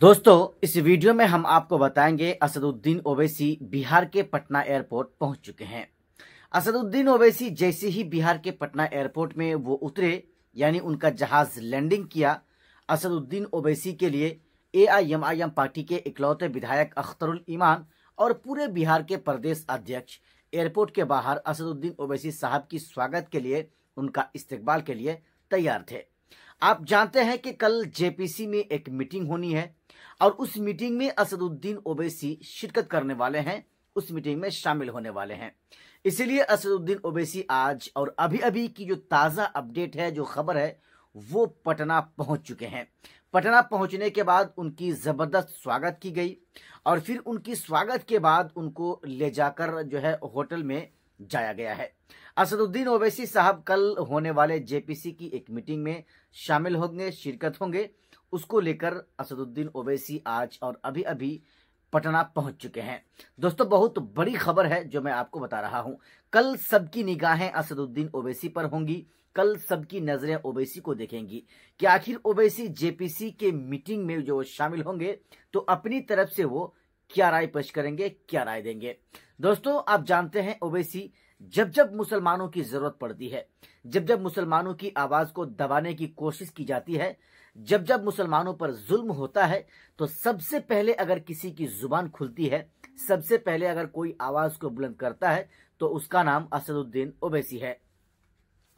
दोस्तों, इस वीडियो में हम आपको बताएंगे असदुद्दीन ओवैसी बिहार के पटना एयरपोर्ट पहुंच चुके हैं। असदुद्दीन ओवैसी जैसे ही बिहार के पटना एयरपोर्ट में वो उतरे, यानी उनका जहाज लैंडिंग किया, असदुद्दीन ओवैसी के लिए एआईएमआईएम पार्टी के इकलौते विधायक अख्तरुल ईमान और पूरे बिहार के प्रदेश अध्यक्ष एयरपोर्ट के बाहर असदुद्दीन ओवैसी साहब की स्वागत के लिए, उनका इस्तकबाल के लिए तैयार थे। आप जानते हैं कि कल जेपीसी में एक मीटिंग होनी है और उस मीटिंग में असदुद्दीन ओवैसी शिरकत करने वाले हैं, उस मीटिंग में शामिल होने वाले हैं। इसीलिए असदुद्दीन ओवैसी आज और अभी अभी की जो ताज़ा अपडेट है, जो खबर है, वो पटना पहुंच चुके हैं। पटना पहुंचने के बाद उनकी ज़बरदस्त स्वागत की गई और फिर उनकी स्वागत के बाद उनको ले जाकर जो है होटल में जाया गया है। असदुद्दीन ओवैसी साहब कल होने वाले जेपीसी की एक मीटिंग में शामिल होंगे, शिरकत होंगे। उसको लेकर असदुद्दीन ओवैसी आज और अभी अभी पटना पहुंच चुके हैं। दोस्तों, बहुत बड़ी खबर है जो मैं आपको बता रहा हूं। कल सबकी निगाहें असदुद्दीन ओवैसी पर होंगी। कल सबकी नजरें ओवैसी को देखेंगी कि आखिर ओवैसी जेपीसी के मीटिंग में जो शामिल होंगे तो अपनी तरफ से वो क्या राय पेश करेंगे, क्या राय देंगे। दोस्तों, आप जानते हैं ओवैसी जब जब मुसलमानों की जरूरत पड़ती है, जब जब मुसलमानों की आवाज को दबाने की कोशिश की जाती है, जब जब मुसलमानों पर जुल्म होता है, तो सबसे पहले अगर किसी की जुबान खुलती है, सबसे पहले अगर कोई आवाज को बुलंद करता है, तो उसका नाम असदुद्दीन ओवैसी है।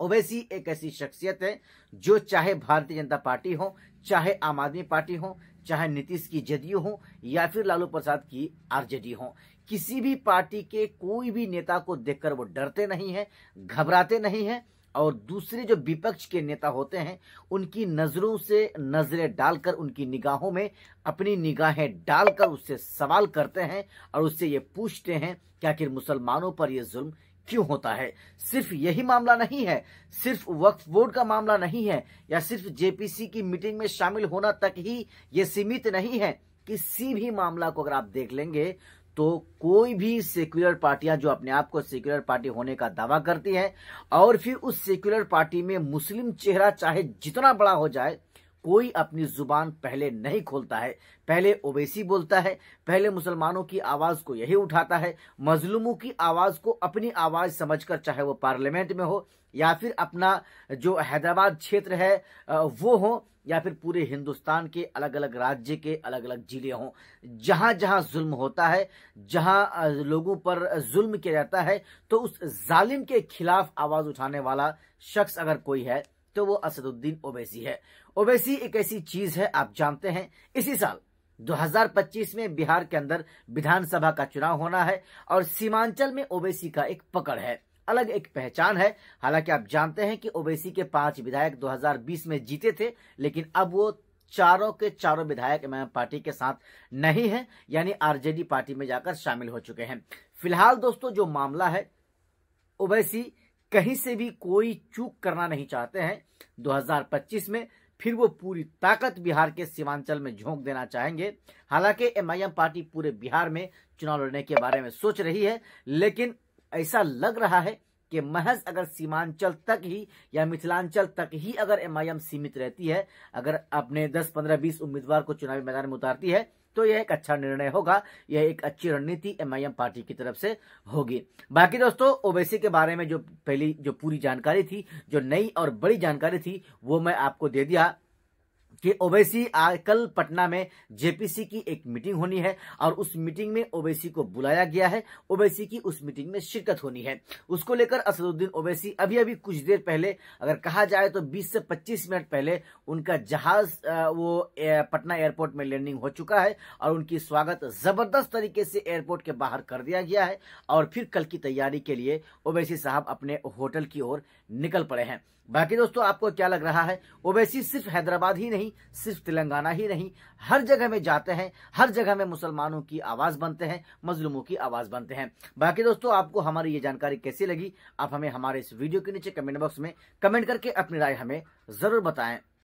ओवैसी एक ऐसी शख्सियत है जो चाहे भारतीय जनता पार्टी हो, चाहे आम आदमी पार्टी हो, चाहे नीतीश की जदयू हो या फिर लालू प्रसाद की आरजेडी हो, किसी भी पार्टी के कोई भी नेता को देखकर वो डरते नहीं है, घबराते नहीं है और दूसरे जो विपक्ष के नेता होते हैं उनकी नजरों से नजरें डालकर, उनकी निगाहों में अपनी निगाहें डालकर उससे सवाल करते हैं और उससे ये पूछते हैं कि आखिर मुसलमानों पर यह जुल्म क्यों होता है। सिर्फ यही मामला नहीं है, सिर्फ वक्फ बोर्ड का मामला नहीं है या सिर्फ जेपीसी की मीटिंग में शामिल होना तक ही ये सीमित नहीं है। किसी भी मामला को अगर आप देख लेंगे तो कोई भी सेक्युलर पार्टियां जो अपने आप को सेक्युलर पार्टी होने का दावा करती हैं और फिर उस सेक्युलर पार्टी में मुस्लिम चेहरा चाहे जितना बड़ा हो जाए, कोई अपनी जुबान पहले नहीं खोलता है। पहले ओवैसी बोलता है, पहले मुसलमानों की आवाज को यही उठाता है, मजलूमों की आवाज को अपनी आवाज समझकर, चाहे वो पार्लियामेंट में हो या फिर अपना जो हैदराबाद क्षेत्र है वो हो या फिर पूरे हिंदुस्तान के अलग अलग राज्य के अलग अलग जिले हों, जहां जहां जुल्म होता है, जहां लोगों पर जुल्म किया जाता है, तो उस जालिम के खिलाफ आवाज उठाने वाला शख्स अगर कोई है तो वो असदुद्दीन ओवैसी है। ओवैसी एक ऐसी चीज है, आप जानते हैं इसी साल 2025 में बिहार के अंदर विधानसभा का चुनाव होना है और सीमांचल में ओवैसी का एक पकड़ है, अलग एक पहचान है। हालांकि आप जानते हैं कि ओवैसी के 5 विधायक 2020 में जीते थे, लेकिन अब वो चारों के चारों विधायक एमआईएम पार्टी के साथ नहीं है, यानी आरजेडी पार्टी में जाकर शामिल हो चुके हैं। फिलहाल दोस्तों, जो मामला है, ओवैसी कहीं से भी कोई चूक करना नहीं चाहते हैं। 2025 में फिर वो पूरी ताकत बिहार के सीमांचल में झोंक देना चाहेंगे। हालांकि एमआईएम पार्टी पूरे बिहार में चुनाव लड़ने के बारे में सोच रही है, लेकिन ऐसा लग रहा है कि महज अगर सीमांचल तक ही या मिथिलांचल तक ही अगर एमआईएम सीमित रहती है, अगर अपने 10, 15, 20 उम्मीदवार को चुनावी मैदान में उतारती है, तो यह एक अच्छा निर्णय होगा, यह एक अच्छी रणनीति एमआईएम पार्टी की तरफ से होगी। बाकी दोस्तों, ओवैसी के बारे में जो पहली जो पूरी जानकारी थी, जो नई और बड़ी जानकारी थी, वो मैं आपको दे दिया कि ओवैसी कल पटना में जेपीसी की एक मीटिंग होनी है और उस मीटिंग में ओवैसी को बुलाया गया है। ओवैसी की उस मीटिंग में शिरकत होनी है। उसको लेकर असदुद्दीन ओवैसी अभी अभी कुछ देर पहले, अगर कहा जाए तो 20 से 25 मिनट पहले, उनका जहाज वो पटना एयरपोर्ट में लैंडिंग हो चुका है और उनकी स्वागत जबरदस्त तरीके से एयरपोर्ट के बाहर कर दिया गया है और फिर कल की तैयारी के लिए ओवैसी साहब अपने होटल की ओर निकल पड़े हैं। बाकी दोस्तों, आपको क्या लग रहा है? ओवैसी सिर्फ हैदराबाद ही नहीं, सिर्फ तेलंगाना ही नहीं, हर जगह में जाते हैं, हर जगह में मुसलमानों की आवाज बनते हैं, मजलूमों की आवाज बनते हैं। बाकी दोस्तों, आपको हमारी ये जानकारी कैसी लगी? आप हमें हमारे इस वीडियो के नीचे कमेंट बॉक्स में कमेंट करके अपनी राय हमें जरूर बताएं।